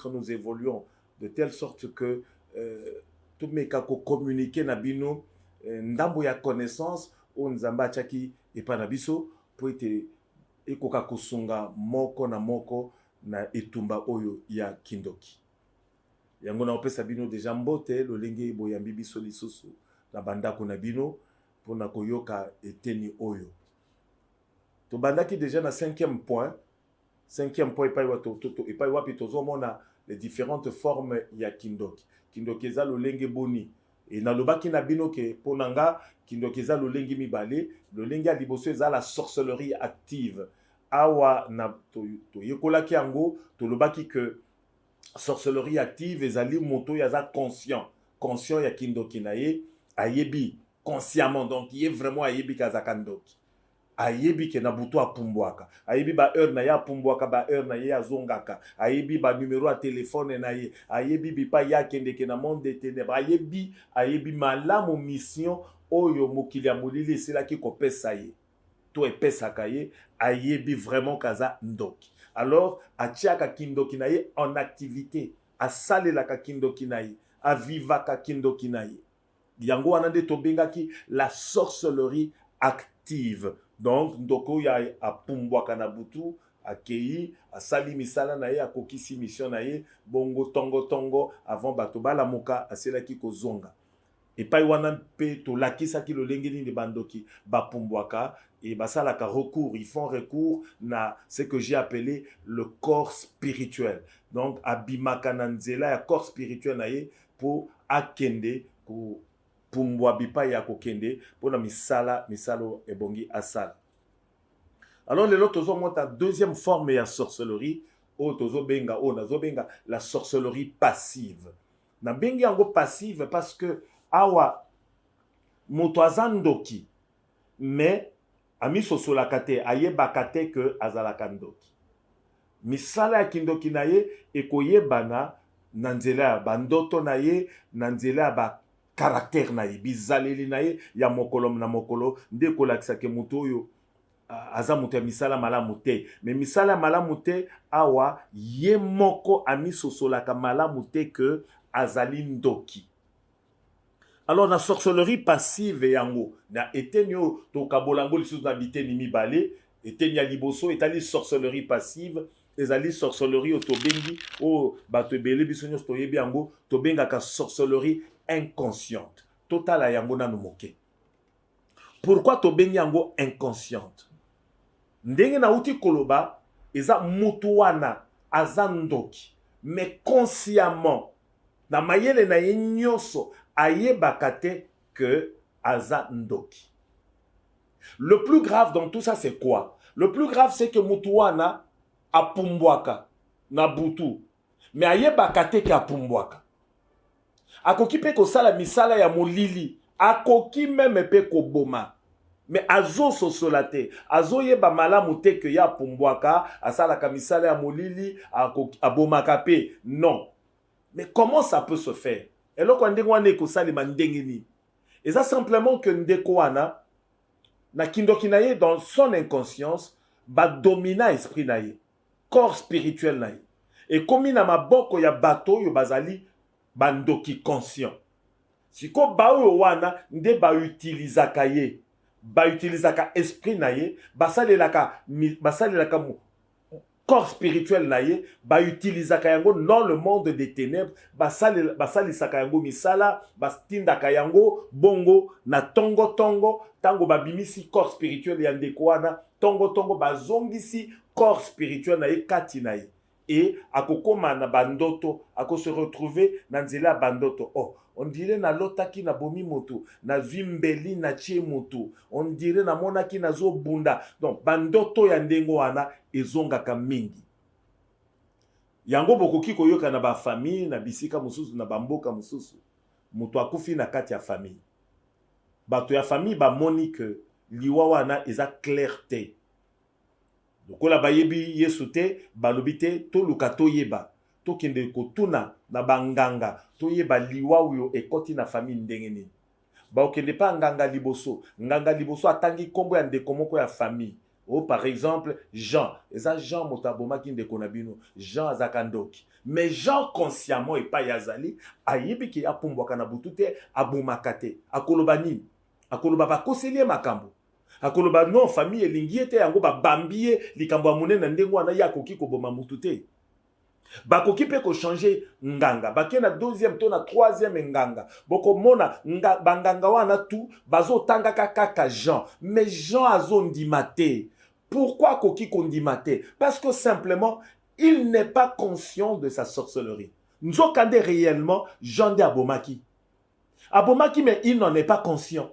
nous évoluons de telle sorte que tout mes cas communiquer na bino ndambo ya connaissance o nzamba chaki epanabiso pour ete ekoka kusunga moko na moko na etumba oyo ya kindoki. Yango na opesa bino deja mbote lolenge boyambi biso lisusu na bandako na bino pona koyoka eteni oyo. To bandaki déjà na cinquième point epai wapi tozomona les différentes formes ya kindoki. Kindoki eza lolenge boni. Et na lobaki na bino ke ponanga kindoki eza lolenge mibale, lolenge ya liboso eza la sorcellerie active. Awa na to yekolaki yango to lobaki que sorcellerie active ezali moto yaza conscient ya kindoki na ye ayebi consciemment, donc il est vraiment ayebi kazaka ndoki. Ayebi ke na butu apumbwaka, ayebi ba heure na ya apumbwaka, ba heure na ye azongaka, ayebi ba numéro à téléphone na ye, ayebi bipa ya kendeke na monde des ténèbres, ayebi malamu mission oyo mokili ya molili esilaki kopesa ye to epesaka ye, ayebi vraiment kaza ndoki. Alors atiaka kindoki na ye en activité, asalelaka kindoki na ye, avivaka kindoki na ye. Yango wana nde tobengaki la sorcellerie active. Donc ndoko ya apumbwaka na butu akei asali misala na ye akokisi mission na ye bongo tongo avant bato balamuka aselaki kozonga. Epai wana mpe tolakisaki lolenge nini bandoki bapumbwaka et basalaka recours, ils font recours na ce que j'ai appelé le corps spirituel. Donc abimaka na nzela ya corps spirituel na ye pour akende pour pumbwa bipa ya kokende pona misalo ebongi asala. Alors lelo tozo monta deuxième forme ya sorcellerie o tozo benga o nazo benga la sorcellerie passive. Na bengi yango passive parce que awa moto azandoki mais ami sosolaka te ayebaka te que azalaka ndoki. Misala ya kindoki na ye ekoyebana na nzela ya bandoto na ye, na nzela ya ba caractère na ye, bizaleli na ye ya mokolo na mokolo nde kolakisa ke moto oyo aza moto ya misala malamu te. Mais misala malamu te awa ye moko amisosolaka malamu te que azali ndoki. Alors na sorcellerie passive yango na eteni oyo tokabolango lisusu na biteni mibale, eteni ya liboso etali sorcellerie passive, ezali sorcellerie otobengi o bato ebele biso nyonso toyebi yango tobengaka sorcellerie inconsciente. Totala yango nanu moke. Pourquoi tobengi yango inconsciente? Ndenge na uti koloba eza mutu wana azandoki mais consciemment na mayele na ye nyonso ayebaka te que azandoki. Le plus grave dans tout ça c'est quoi? Le plus grave c'est que mutu wana apumbwaka na butu mais ayebaka te ke apumbwaka. Akoki pe kosala misala ya molili, akoki meme pe koboma. Mais azo sosola te, azo yeba malamu te ke ya pumbwaka, asalaka misala ya molili, abomaka pe. Non. Mais comment ça peut se faire? Et là, quand on est kosalima ndengeni, et ça simplement que ndeko wana na kindoki na ye dans son inconscience ba domina esprit na ye, corps spirituel na ye. Et comme na maboko ya bato yo bazali bandoki conscient. Siko ba oyo wana nde ba utilizaka ye, ba utilizaka esprit na ye, basalelaka corps spirituel na ye, ba utilizaka yango dans le monde des ténèbres, basalisaka yango misala, bastindaka yango bongo na tongo tango babimisi corps spirituel ya ndeko wana, tongo bazongisi corps spirituel na ye kati na ye. Et akokoma na bandoto, ako se retrouver na nzela bandoto. Oh, on dirait na lotaki na bomi moto, na zimbeli na chie moto, on dirait na monaki na zo bunda. Donc bandoto ya ndengo wana ezongaka mingi. Yango bokoki koyoka na ba famille na bisika mususu na bamboka mususu. Moto akufi na kati ya famille. Bato ya famille ba moni que liwa wana eza clarté. Lokola bayebi yesu te, balobi te, to luka to yeba. To kende kotuna na banganga, to yeba liwa uyo ekoti na famille ndengeni. Ba okende pa nganga liboso atangi kombo ya ndeko moko ya famille. Oh, par exemple, Jean. Et ça, Jean Motaboma qui ne connaît pas. Jean Azakandoki. Mais Jean consciemment et pas Yazali, ayebi ki apumbwaka na butute, abumakate, akolobani, akoloba ba koselie makambo. Akoloba non famille lingiete yango ba bambie likambo amune na ndengo wana yakoki koboma mutute. Bakoki pe ko changer nganga. Bake na deuxième to na troisième nganga. Boko mona banganga wana tout bazo tanga kaka Jean. Mais Jean azo ndimate. Pourquoi koki kondimate? Parce que simplement il n'est pas conscient de sa sorcellerie. Nzokande réellement Jean de Abomaki. Abomaki mais il n'en est pas conscient.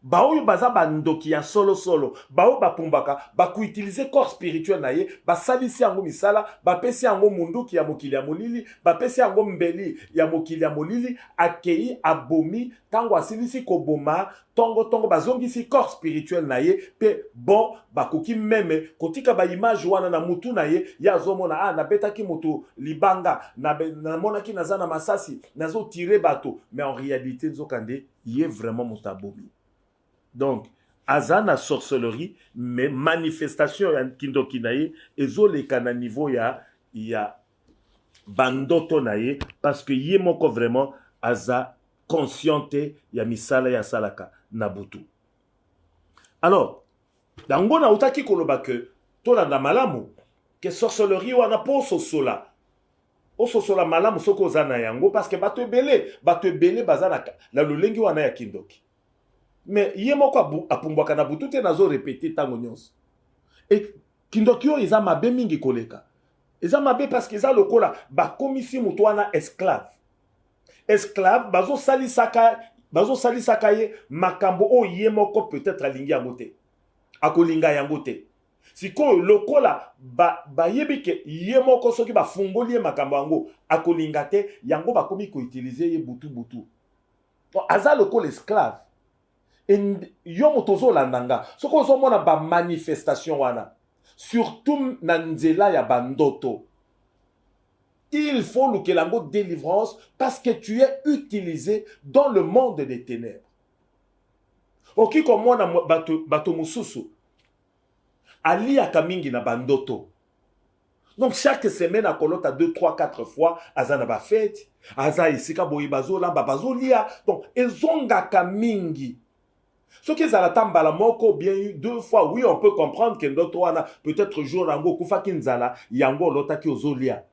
Baoyo baza bandoki ya solo solo bao bapumbaka bakuutiliser corps spirituel na ye basalisi yango misala bapesi yango munduki ya mokili ya molili bapesi yango mbeli ya mokili ya molili akei abomi tango asilisi koboma tongo bazongisi corps spirituel na ye pe bon bakoki meme kotika ba image wana na mutu na ye ya zomona na betaki mutu libanga na monaki nazana masasi nazo tirer bateau mais en réalité nzokande ye vraiment mutabomi. Donc, azana sorcellerie, mais manifestation ya kindoki na ye, ezoleka na niveau ya bandoto na ye, parce que ye moko vraiment aza consciente ya misala ya salaka na butu. Alors, dango na utaki koloba que tolanda malamu, que sorcellerie wana po sosola. O sosola malamu soko zana yango, parce que bato ebele bazana la lulengi wana ya kindoki. Mais ye moko apumbwaka na butu te nazo répéter tango nyonso. Et kindoki oyo eza mabe mingi koleka. Eza mabe parce que eza lokola bakomisi mutu wana esclave. Esclave bazo salisaka ye makambo oyo ye moko peut-être alingi yango te. Akolinga yango te. Sikoyo lokola bayebi ke ye moko soki bafungoli ye makambo yango akolinga te yango bakomi ko utiliser ye butu. Donc aza lokola esclave. Yo motozo landanga soko ozomona ba manifestation wana surtout na nzela ya bandoto il faut lukelango délivrance parce que tu es utilisé dans le monde des ténèbres. Oki komona bato mususu aliaka mingi na bandoto. Donc chaque semaine à kolota 2, 3, 4 fois azana ba fête aza isika boyi bazola bazolia donc ezongaka mingi. Ce qui est à la tambala moko bien 2 fois, oui, on peut comprendre que d'autres wana peut-être jour nango kufa kinzala yango lota ki ozolia.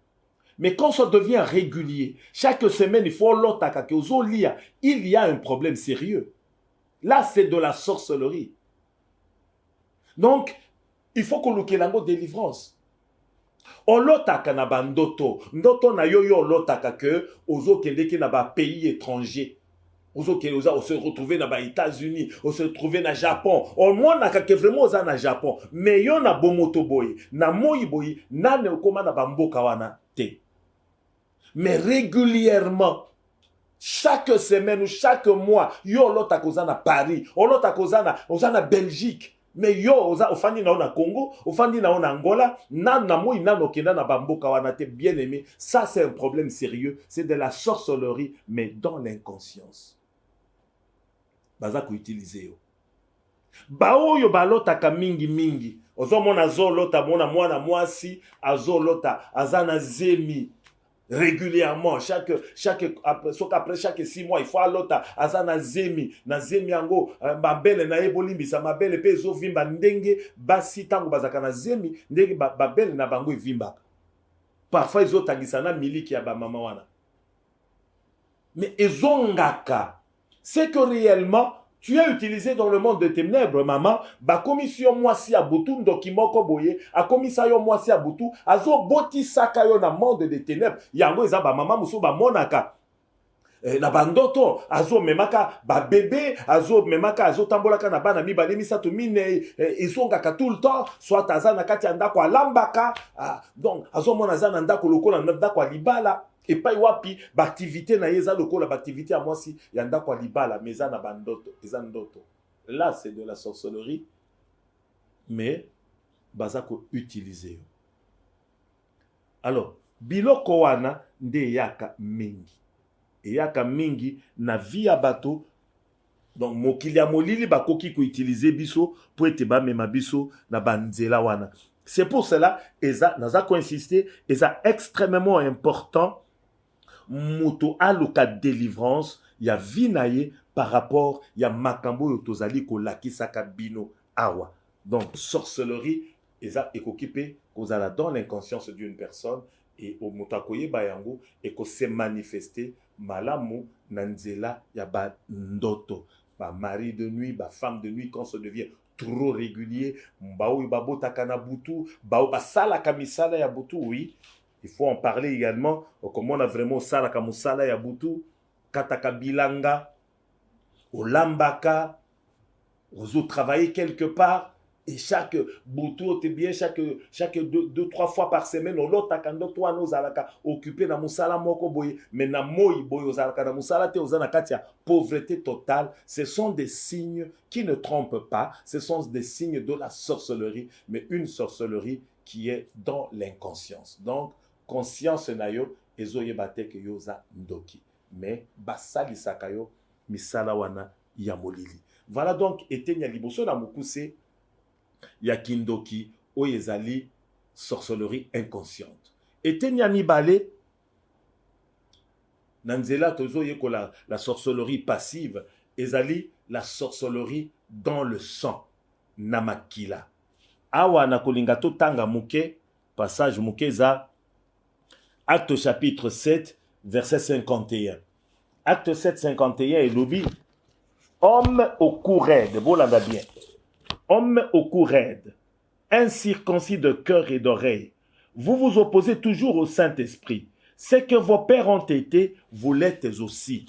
Mais quand ça devient régulier, chaque semaine il faut lota ka ki ozolia, il y a un problème sérieux. Là, c'est de la sorcellerie. Donc, il faut que lukelango délivrance. On lota ka na bandoto, ndoto na yo lota ka ke ozo kendeki na ba pays étranger. On se retrouver dans les États-Unis, on se retrouver dans le Japon. Au moins, on a vraiment dans le Japon. Mais il y a bomoto boy, na moi boy, na ne koma na bambo kawana te. Mais régulièrement, chaque semaine ou chaque mois, yo lota kozana Paris, on lota kozana Belgique. Mais yo ofandi na ona Congo, ofandi na ona Angola, na moi na no kenda na bambo kawana te, bien aimé. Ça c'est un problème sérieux, c'est de la sorcellerie mais dans l'inconscience. Baza ko utiliser yo. Baoyo balotaka mingi. Ozomona zolota mona mwana mwasi azolota azana zemi régulièrement après chaque 6 mois il faut alota azana zemi na zemi yango babele na ebolimbisa mabele pe zo vimba ndenge basi tango bazaka na zemi ndenge babele na bango evimba. Parfois ezotangisa na miliki ya ba mama wana. Mais ezongaka c'est que réellement, tu es utilisé dans le monde de ténèbres, maman. Ba commission moi si abutu ndoki moko boye, a commission moi si abutu, azo boti sakayo na monde de ténèbres. Yango eza ba maman muso ba monaka. Na bandoto azo memaka ba bébé, azo memaka azo tambolaka na bana mibale misato mine ezongaka tout le temps, soit azana kati andako alambaka, donc azo mona azana ndako lokola ndako alibala. Et pas wapi l'activité na yeza lokola l'activité à moi si yanda kwa libala meza na bandoto ezandoto. Là c'est de la sorcellerie mais bazako utiliser. Alors biloko wana nde yaka mingi. Yaka mingi na via bato Donc mokili ya molili bakoki ko utiliser biso pour ete ba mema biso na banzela wana. C'est pour cela eza naza ko insister eza extrêmement important moto aluka délivrance ya vinaye par rapport ya makambo yo tozali ko lakisaka bino awa. Donc sorcellerie eza ekokipe kozala dans l'inconscience d'une personne et au motakoye bayango et ko se manifester malamu nanzela ya ba ndoto. Ba mari de nuit, ba femme de nuit, quand ça devient trop régulier, bao babo takana butu, bao basala kamisala ya butu, oui. Il faut en parler également, comme on a vraiment sala kamusala ya butu, kataka bilanga, au lambaka, aux autres travailler quelque part, et chaque butu, t'es bien, chaque deux, trois fois par semaine, on l'autre takando, toi, nous alaka, occupé na musala moko boye, mais na moi boye, aux alaka, na musala te, aux anakatia, pauvreté totale, ce sont des signes qui ne trompent pas, ce sont des signes de la sorcellerie, mais une sorcellerie qui est dans l'inconscience. Donc, conscience nayo, ezoye bateke yoza ndoki, mais basali sakayo, misala wana yamolili. Voilà donc, etenya liboso na mukuse, ya kindoki o ezali sorcellerie inconsciente. Etenya mibale nanzela tozo yeko la sorcellerie passive ezali la sorcellerie dans le sang namakila. Awa na kolinga to tanga muke passage muke za Acte chapitre 7 verset 51. Acte 7 51 et lobi homme au cou raide, bolanda bien. Homme au cou raide, incirconcis de cœur et d'oreille, vous vous opposez toujours au Saint-Esprit. C'est que vos pères ont été, vous l'êtes aussi.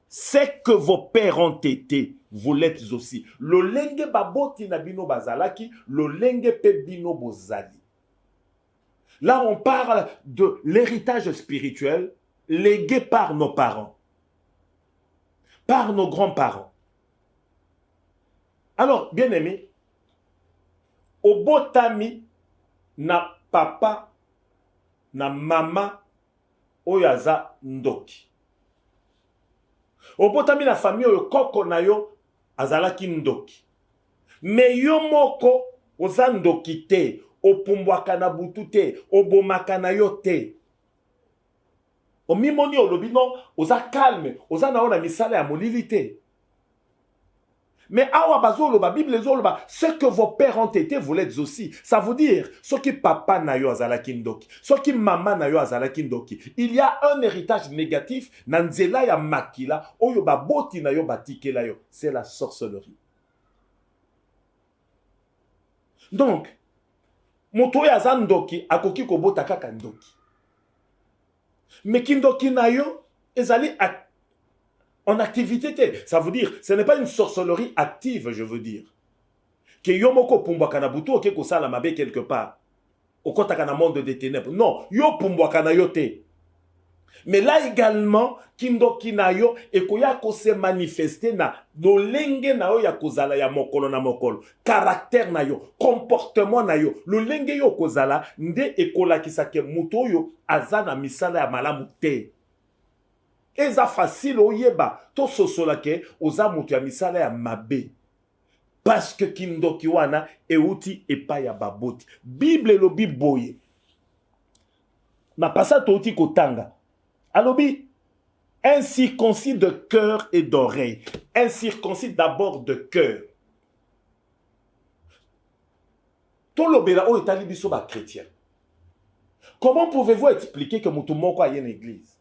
C'est que vos pères ont été, vous l'êtes aussi. Lolenge baboti na bino bazalaki, lolenge pe bino bozali. Là, on parle de l'héritage spirituel légué par nos parents, par nos grands-parents. Alors, bien aimé, obotami na papa, na mama, oyaza ndoki. Obotami na famille oyo koko na yo azalaki ndoki. Me yo moko oza ndoki te, opumbwaka na butu te, obomaka na yo te. Omimoni olobi non, oza calme, oza na ona misala ya molili te. Mais awa bazoloba, Bible zoloba, ce que vos pères ont été, vous l'êtes aussi. Ça veut dire, ce qui papa na yo azalaki ndoki, ce qui maman na yo azalaki ndoki. Il y a un héritage négatif, nanzela ya makila, oyo baboti na yo batikela yo. C'est la sorcellerie. Donc, moto ya za ndoki, akoki kobota kaka ndoki. Mais kindoki na yo, ezali en activité. Ça veut dire, ce n'est pas une sorcellerie active, je veux dire. Que yo moko pumbwaka na butu oke kosala mabe quelque part. Okotaka na monde des ténèbres. Non, yo pumbwaka na yo te. Mais là également, kindoki na yo ekoya ko se manifester na lolenge na yo ya kozala ya mokolo na mokolo. Caractère na yo, comportement na yo. Lolenge yo kozala nde ekola kisake muto yo azana misala ya malamu te. Eza facile oyeba to sosola ke oza mutu ya misala ya mabe. Parce que kindoki wana euti epa ya baboti. Bible lobi boye. Ma pasa touti kotanga. Alobi, incirconcis de cœur et d'oreille. Incirconcis d'abord de cœur. To lobela o etali biso ba chrétien. Comment pouvez-vous expliquer que mutu moko aye na église?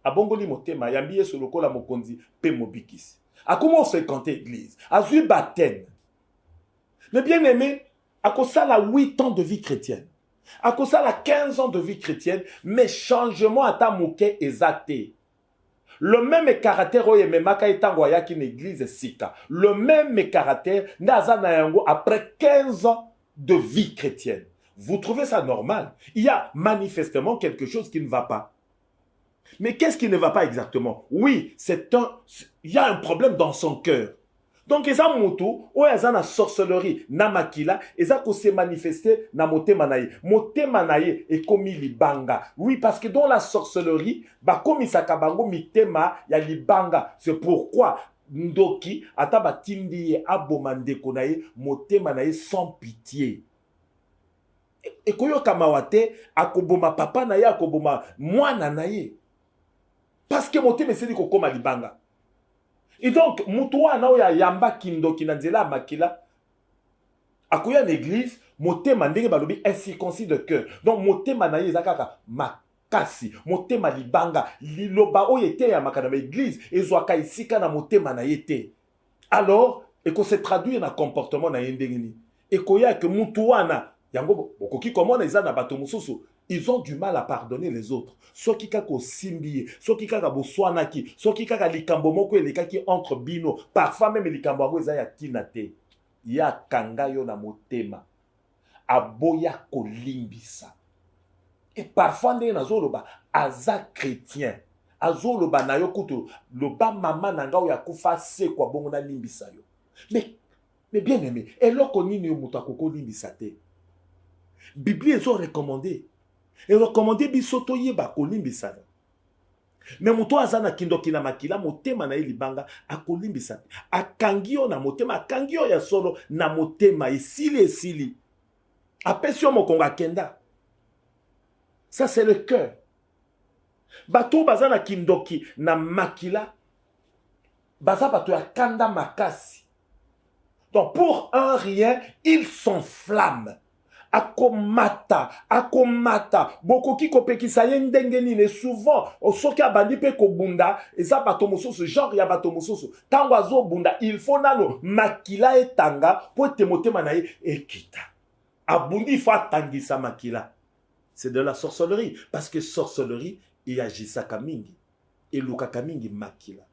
Abongoli motema, yambi yesu lokola mokonzi pe mobikisi. A comment fréquenter l'église? Azui baptême. Mais bien aimé, à cause ça la 8 ans de vie chrétienne. À cause ça la 15 ans de vie chrétienne, mais changement à ta mouke exacté. Le même caractère oye memaka etangoya ki l'église sika. Le même caractère naza na yango après 15 ans de vie chrétienne. Vous trouvez ça normal? Il y a manifestement quelque chose qui ne va pas. Mais qu'est-ce qui ne va pas exactement? Oui, il y a un problème dans son cœur. Donc, eza mutu, ou eza na sorcellerie, na makila, eza ko se manifester na motema na ye. Motema na ye e komi libanga. Oui, parce que dans la sorcellerie, ba komi sakabango mitema ya libanga. C'est pourquoi ndoki ata batindi ye aboma ndeko na ye motema na ye sans pitié ekoyoka mawa te akoboma papa na ye akoboma mwana na ye parce que motema esili kokoma libanga. Et donc mutu wana oyo ayambaki ndoki na nzela ya makila akoya na église motema ndenge balobi incirconcis de cœur, donc motema na ye eza kaka makasi, motema libanga, liloba oyo eteyamaka na baeglise ezwaka esika na motema na ye te. Alors ekose traduire na comportement na ye ndenge nini, ekoya ke mutu wana yango bokoki komona eza na bato mosusu ils ont du mal à pardonner les autres. Soki kaka osimbi, soki kaka boswanaki, soki kaka likambo moko elekaki entre bino, parfois même likambo yango eza ya tina te. Ya kanga yo na motema. Aboya kolimbisa. Et parfois ndenge nazoloba aza chrétien. Azoloba na yo kutu loba mama nanga oyo akufa se kwa bongo na limbisa yo. Mais bien aimé, eloko nini yo mutu akoko limbisa te. Bible ezo recommandé. Et recommandé bisoto yeba kolimbisa. Mais muto azana kindoki na makila motema na libanga akolimbisa. Akangio na motema, akangio ya solo na motema esili. Apesio mokonga kenda. Ça c'est le cœur. Bato bazana kindoki na makila baza bato ya kanda makasi. Donc pour un rien, il s'enflamme. Akomata, bokoki kopekisa ye ndenge nini souvent osoki abandi pe kobunda eza bato mosusu genre ya bato mosusu tango azobunda il faut nano makila etanga po ete motema na ye ekita abundi il faut atangisa makila. C'est de la sorcellerie parce que sorcellerie eyagisaka mingi elukaka mingi makila.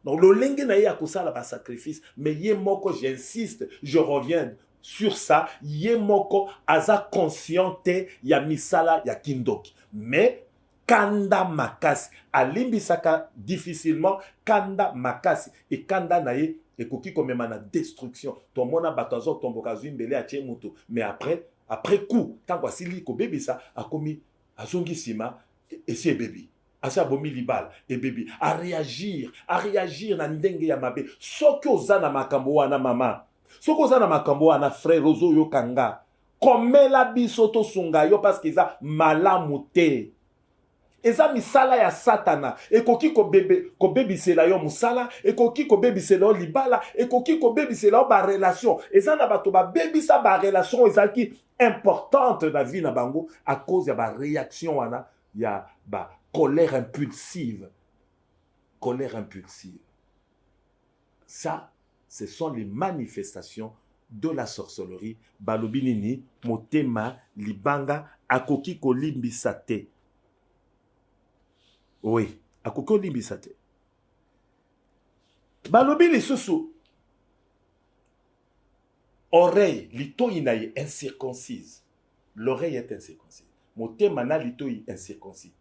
Donc lolenge na ye akosala ba sacrifice mais ye moko j'insiste je reviens sur ça, yemoko aza consciente ya misala ya kindoki. Mais kanda makasi alimbisaka difficilement kanda makasi et kanda naye ekoki komema na destruction. Tomona batazo tomboka zwimbele atie mutu. Mais après coup, tango asili ko bebisa akomi azongi sima et c'est bébé. Asa bomi libal et bébé à réagir na ndenge ya mabe. Soki ozana makambo wana mama. Soko za na makambo ana frère ozo yo kanga komela biso to sunga yo parce que eza malamu te eza misala ya satana ekoki ko bebisela yo musala ekoki ko bebisela yo libala ekoki ko bebisela yo ba relation eza na bato ba bebisa ba relation ezaki importante na vie na bango à cause ya ba réaction wana ya ba colère impulsive ça. Ce sont les manifestations de la sorcellerie. Balobinini, motema, libanga, akoki kolimbisa te. Oui, akoki kolimbisa te. Balobini susu. Oreille, litoyi na ye incirconcise. L'oreille est incirconcise. Motema na litoyi incirconcise.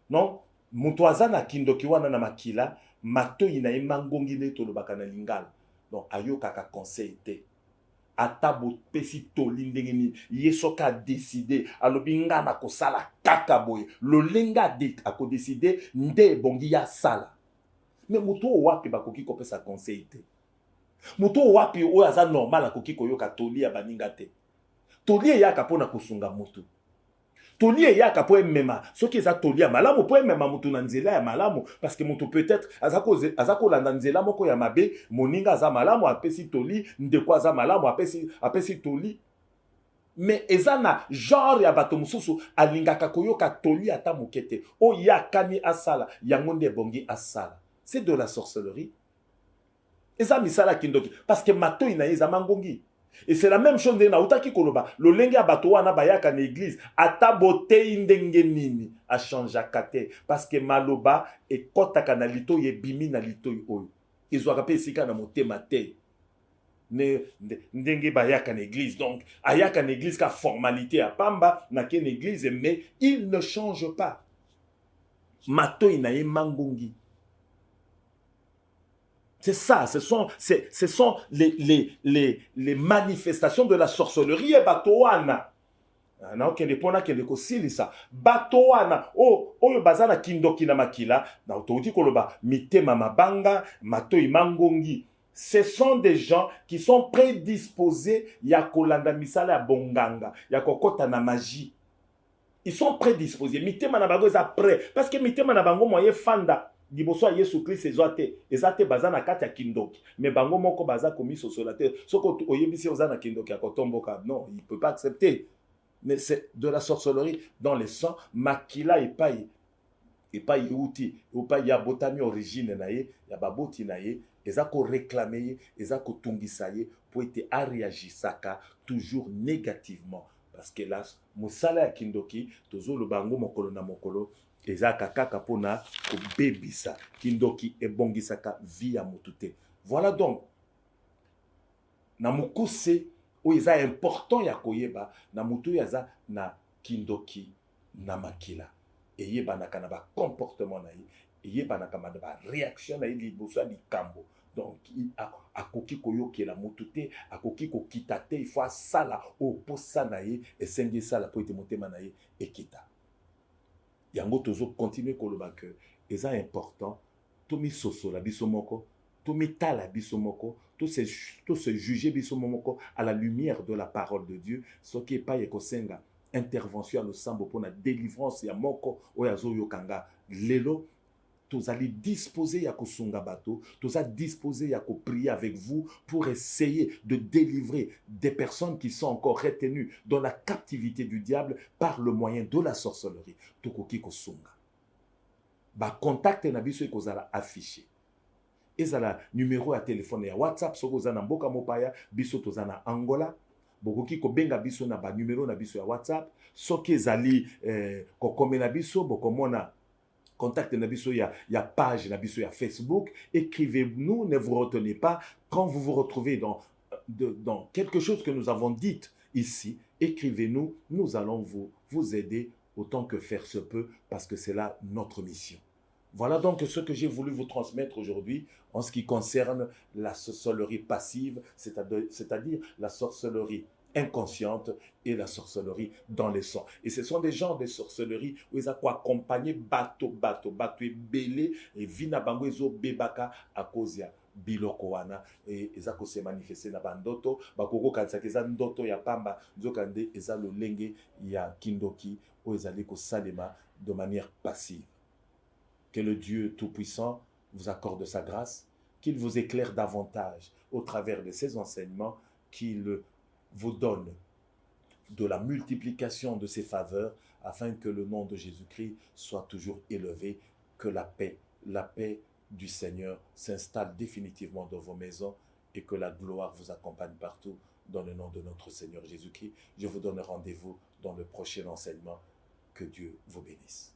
Non, mutoaza na kindoki wana na makila, matoyi na ye mangongi ne tolobaka na lingala. Donc, ayokaka conseil te. Atabo pesi toli ndenge nini. Yesoka décidé. Alobi nga na kosala kaka boye. Lolenga de ako décidé nde bongi ya sala. Mais muto wapi bakoki kopesa conseil te. Muto wapi oyo aza normal akoki koyoka toli ya baninga te. Toli yaka pona kosunga mutu. Toli yaka po emema. Soki eza toli ya malamu po emema mutu na nzela ya malamu parce que mutu peut-être azako landa nzela moko ya mabe moninga aza malamu apesi toli ndeko aza malamu apesi toli. Mais eza na genre ya bato mususu alingaka koyoka toli ata mokete o yakani asala yango nde bongi asala. C'est de la sorcellerie. Eza misala kindoki parce que matoi na eza mangongi. Et c'est la même chose na utaki koloba lolenge abato wana bayaka na église ata bote ndenge nini a changer kate parce que maloba e kotaka na lito ye bimi na lito oyo ezwaka pe sika na motema te ne ndenge bayaka na église donc ayaka na église ka formalité à pamba na ken église mais il ne change pas matoi na ye mangongi. C'est ça, ce sont les manifestations de la sorcellerie et batoana. naokende mpona kende kosilisa bato wana oyo baza na kindoki na makila na touti koloba mitema mabanga matoi mangongi. Ce sont des gens qui sont prédisposés ya kolanda misala ya bonganga ya kokota na magie. Ils sont prédisposés. Mitema na bango eza prêt parce que mitema na bango moye fanda liboso ya Yesu Christ eza te baza na kati ya kindoki mais bango moko baza komi sosola te soko oyebisi oza na kindoki ya kotomboka non, il peut pas accepter. Mais c'est de la sorcellerie dans le sang. Makila epai euti epai ya botami origine na ye ya baboti na ye eza koréclame ye eza kotungisa ye po ete areagisaka toujours négativement parce que là mosala ya kindoki tozoloba yango mokolo na mokolo ezaka kaka mpona kobebisa. Kindoki ebongisaka vie ya motu te. Voilà donc na mokuse oyo eza important ya koyeba na motu oyo aza na kindoki na makila eyebanaka na bacomportement na ye eyebanaka na baréaction na ye liboso ya likambo. Donc akoki koyokela motu te akoki kokita te il faut asala oyo posa na ye esengi esala po ete motema na ye ekita. Yango tozokontinue koloba ke eza important tomisosola biso moko tomitala biso moko to se juger biso moko à la lumière de la parole de Dieu soki epai ekosenga intervention ya losambo mpona délivrance ya moko oyo azoyokanga lelo. Tozali disposé ya kosunga bato, toza disposé ya prier avec vous pour essayer de délivrer des personnes qui sont encore retenues dans la captivité du diable par le moyen de la sorcellerie. Tokoki kosunga. Ba contact na biso ekozala affiché. Ezala numéro ya téléphone ya WhatsApp soko za na mboka mopaya biso toza na Angola. Bokoki kobenga biso na ba numéro na biso ya WhatsApp. Soki ezali kokomela biso bokomona contact na biso ya page na biso ya Facebook. Écrivez-nous, ne vous retenez pas. Quand vous vous retrouvez dans quelque chose que nous avons dit ici, écrivez-nous, nous allons vous aider autant que faire se peut parce que c'est là notre mission. Voilà donc ce que j'ai voulu vous transmettre aujourd'hui en ce qui concerne la sorcellerie passive, c'est-à-dire la sorcellerie inconsciente et la sorcellerie dans les sangs. Et ce sont des genres de sorcellerie où ils ont accompagné bato et belé et vina bango ezo bebaka à cause ya biloko wana et ezako se manifester na bandoto bakoko kanisa keza ndoto ya pamba nzokande eza lolenge ya kindoki où ezali ko salema de manière passive. Que le Dieu Tout-Puissant vous accorde sa grâce, qu'il vous éclaire davantage au travers de ses enseignements, qu'il vous donne de la multiplication de ses faveurs afin que le nom de Jésus-Christ soit toujours élevé, que la paix du Seigneur s'installe définitivement dans vos maisons et que la gloire vous accompagne partout dans le nom de notre Seigneur Jésus-Christ. Je vous donne rendez-vous dans le prochain enseignement. Que Dieu vous bénisse.